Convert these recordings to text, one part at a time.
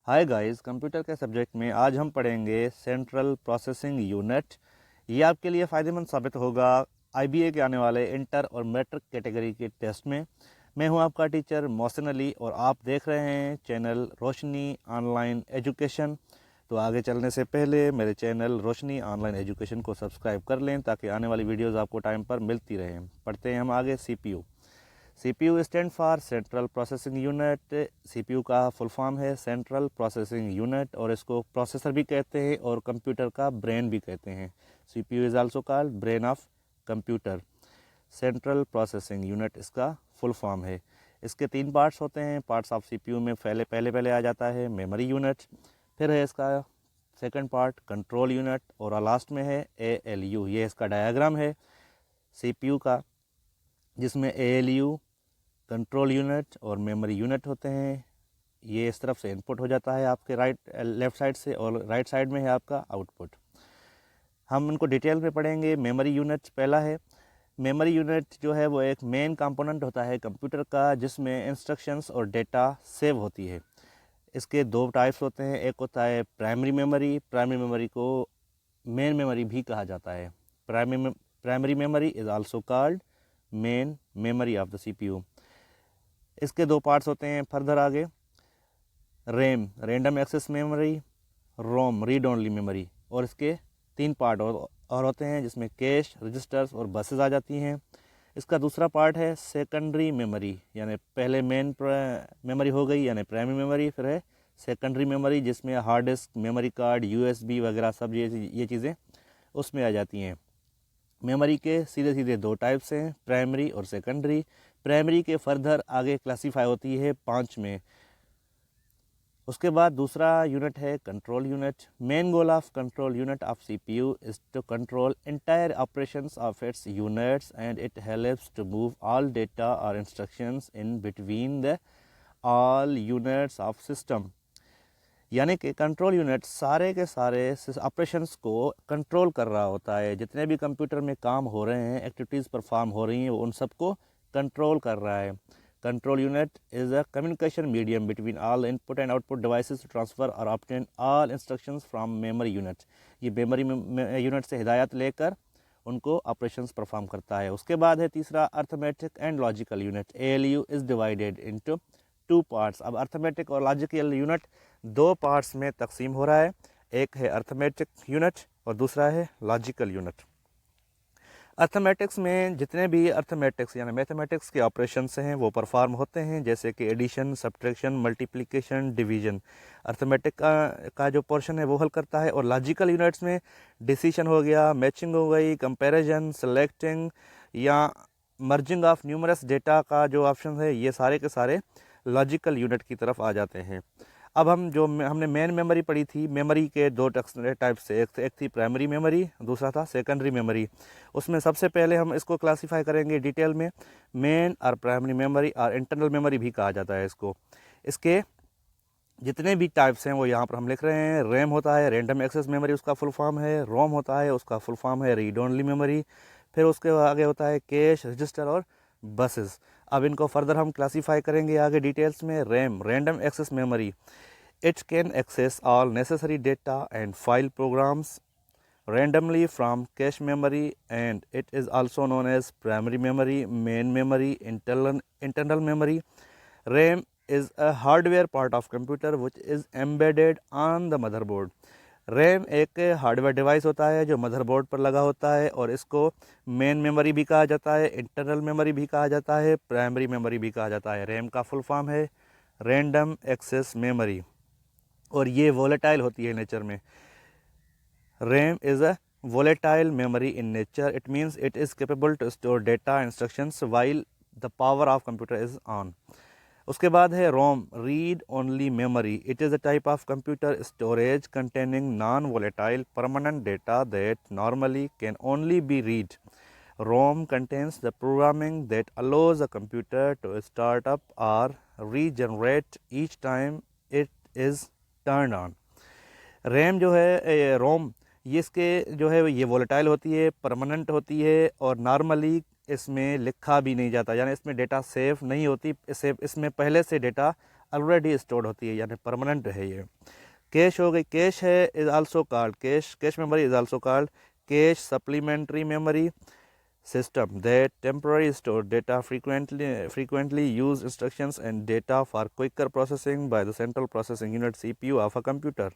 Hi guys, computer के subject में आज हम पढ़ेंगे सेंट्रल प्रोसेसिंग यूनिट। ये आपके लिए फ़ायदेमंद साबित होगा आईबीए के आने वाले इंटर और मैट्रिक कैटेगरी के टेस्ट में। मैं हूं आपका टीचर मोहसिन अली और आप देख रहे हैं चैनल रोशनी ऑनलाइन एजुकेशन। तो आगे चलने से पहले मेरे चैनल रोशनी ऑनलाइन एजुकेशन को सब्सक्राइब कर लें ताकि आने वाली वीडियोज़ आपको टाइम पर मिलती रहें। पढ़ते हैं हम आगे। CPU stand for central processing unit. CPU का फुल फॉर्म है सेंट्रल प्रोसेसिंग यूनिट और इसको प्रोसेसर भी कहते हैं और कंप्यूटर का ब्रेन भी कहते हैं। CPU is also called brain of computer. Central processing unit इसका फुल फॉर्म है। इसके 3 पार्ट्स होते हैं। पार्ट्स ऑफ CPU में पहले आ जाता है मेमोरी यूनिट, फिर है इसका सेकंड पार्ट कंट्रोल यूनिट और लास्ट में है ALU। ये इसका डायग्राम है CPU का, जिसमें ALU कंट्रोल यूनिट और मेमोरी यूनिट होते हैं। ये इस तरफ से इनपुट हो जाता है आपके लेफ़्ट साइड से और राइट साइड में है आपका आउटपुट। हम इनको डिटेल में पढ़ेंगे। मेमोरी यूनिट पहला है। मेमोरी यूनिट जो है वो एक मेन कंपोनेंट होता है कंप्यूटर का, जिसमें इंस्ट्रक्शंस और डेटा सेव होती है। इसके 2 टाइप्स होते हैं। एक होता है प्राइमरी मेमोरी को मेन मेमोरी भी कहा जाता है। Primary memory is also called main memory of the CPU। इसके 2 पार्ट्स होते हैं फर्दर आगे। रैंडम एक्सेस मेमोरी, रोम रीड ओनली मेमोरी, और इसके 3 पार्ट और होते हैं, जिसमें कैश, रजिस्टर्स और बसेस आ जाती हैं। इसका दूसरा पार्ट है सेकेंडरी मेमोरी, यानी पहले मेन मेमोरी हो गई यानी प्राइमरी मेमोरी, फिर है सेकेंडरी मेमोरी जिसमें hard disk, memory card, USB वगैरह सब ये चीज़ें उसमें आ जाती हैं। मेमोरी के सीधे 2 टाइप्स हैं, प्राइमरी और सेकेंडरी। प्राइमरी के फर्दर आगे क्लासीफाई होती है 5 में। उसके बाद दूसरा यूनिट है control unit. Main goal of control unit of CPU is to control entire operations of its units and it helps to move all data और instructions in between the all units of system. यानी कि control unit सारे के सारे operations को control कर रहा होता है। जितने भी कंप्यूटर में काम हो रहे हैं, एक्टिविटीज़ परफॉर्म हो रही हैं, वो उन सबको कंट्रोल कर रहा है। Control unit is a communication medium between all input and output devices to transfer और obtain all instructions from memory unit. ये मेमोरी यूनिट से हिदायत लेकर उनको ऑपरेशंस परफॉर्म करता है। उसके बाद है तीसरा arithmetic and logical unit. ALU is divided into 2 parts. अब अर्थमेटिक और लॉजिकल यूनिट 2 पार्ट्स में तकसीम हो रहा है। एक है अर्थमेटिक यूनिट और दूसरा है लॉजिकल यूनिट। अर्थमेटिक्स में जितने भी अर्थमेटिक्स यानी मैथमेटिक्स के ऑपरेशंस हैं वो परफॉर्म होते हैं, जैसे कि addition, subtraction, multiplication, division. Arithmetic का जो पोर्शन है वो हल करता है। और लॉजिकल यूनिट्स में डिसीजन हो गया, मैचिंग हो गई, कंपैरिजन, सेलेक्टिंग या मर्जिंग ऑफ न्यूमरस डेटा का जो ऑप्शन है, ये सारे के सारे लॉजिकल यूनिट की तरफ आ जाते हैं। अब हमने मेन मेमोरी पढ़ी थी। मेमोरी के 2 टाइप से, एक थी प्राइमरी मेमोरी, दूसरा था सेकेंडरी मेमोरी। उसमें सबसे पहले हम इसको क्लासीफाई करेंगे डिटेल में। मेन और प्राइमरी मेमोरी और इंटरनल मेमोरी भी कहा जाता है इसको। इसके जितने भी टाइप्स हैं वो यहाँ पर हम लिख रहे हैं। रैम होता है रैंडम एक्सेस मेमोरी, उसका फुल फॉर्म है। रोम होता है, उसका फुल फॉर्म है रीड ओनली मेमोरी। फिर उसके आगे होता है कैश, रजिस्टर और बसेस। अब इनको फर्दर हम क्लासीफाई करेंगे आगे डिटेल्स में। RAM random access memory, it can access all necessary data and file programs randomly from cache memory, and it is also known as primary memory, main memory, internal memory. RAM is a hardware part of computer which is embedded on the motherboard. RAM एक hardware device होता है जो motherboard पर लगा होता है और इसको मेन मेमोरी भी कहा जाता है, इंटरनल मेमोरी भी कहा जाता है, प्राइमरी मेमोरी भी कहा जाता है। रैम का फुल फॉर्म है रैंडम एक्सेस मेमोरी और ये वोलेटाइल होती है नेचर में। RAM is a volatile memory in nature. It means it is capable to store data instructions while the power of computer is on. उसके बाद है ROM, read only memory. It is a type of computer storage containing non-volatile permanent data that normally can only be read. ROM contains the programming that allows a computer to start up or regenerate each time it is turned on. RAM जो है रोम, ये इसके जो है ये volatile होती है, permanent होती है और नॉर्मली इसमें लिखा भी नहीं जाता, यानी इसमें डेटा सेव नहीं होती। इसमें पहले से डेटा ऑलरेडी स्टोर्ड होती है, यानी परमानेंट है ये। कैश हो गई, कैश है is also called cache memory is also called cash supplementary memory system that temporarily store data frequently use instructions and data for quicker processing by the central processing unit CPU of a computer।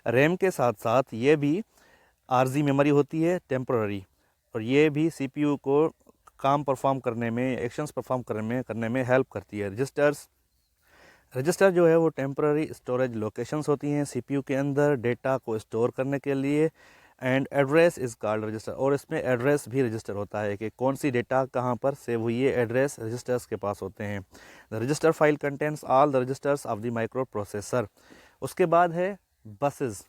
RAM के साथ साथ ये भी RG memory होती है temporary, और ये भी सीपीयू को काम परफॉर्म करने में, एक्शंस परफॉर्म करने में हेल्प करती है। रजिस्टर जो है वो टेम्पररी स्टोरेज लोकेशंस होती हैं सीपीयू के अंदर डेटा को स्टोर करने के लिए। And address is called register, और इसमें एड्रेस भी रजिस्टर होता है कि कौन सी डेटा कहाँ पर सेव हुई है, एड्रेस रजिस्टर्स के पास होते हैं। The register file contents all the registers of the microprocessor. उसके बाद है बसेस।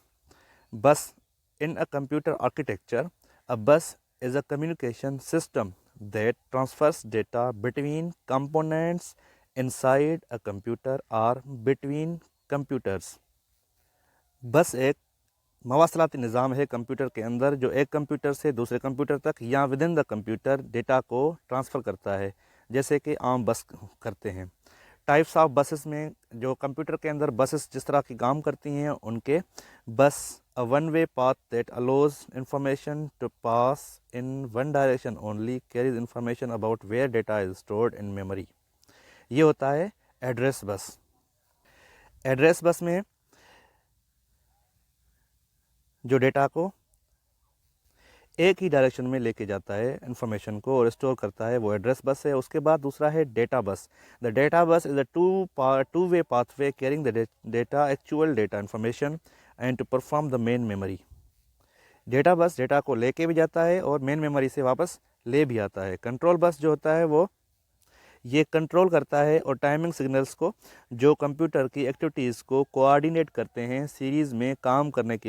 बस इन a computer architecture, a bus is a communication system that transfers data between components inside a computer और between computers. Bus एक मवासलाती निज़ाम है computer के अंदर जो एक कंप्यूटर से दूसरे कंप्यूटर तक या with in the computer data को ट्रांसफ़र करता है, जैसे कि आम बस करते हैं। टाइप्स ऑफ बसेस में जो कंप्यूटर के अंदर बसेस जिस तरह की काम करती हैं उनके, bus a one way path that allows information to pass in one direction only carries information about where data is stored in memory. ये होता है एड्रेस बस। एड्रेस बस में जो डेटा को एक ही डायरेक्शन में लेके जाता है इंफॉर्मेशन को और स्टोर करता है, वो एड्रेस बस है। उसके बाद दूसरा है data bus. The data bus is a two way pathway carrying the data actual data information and to perform the main memory. Data bus data को लेके भी जाता है और मेन मेमोरी से वापस ले भी आता है। कंट्रोल बस जो होता है वो ये कंट्रोल करता है और टाइमिंग सिग्नल्स को जो कंप्यूटर की एक्टिविटीज़ को कोऑर्डिनेट करते हैं सीरीज़ में काम करने के लिए।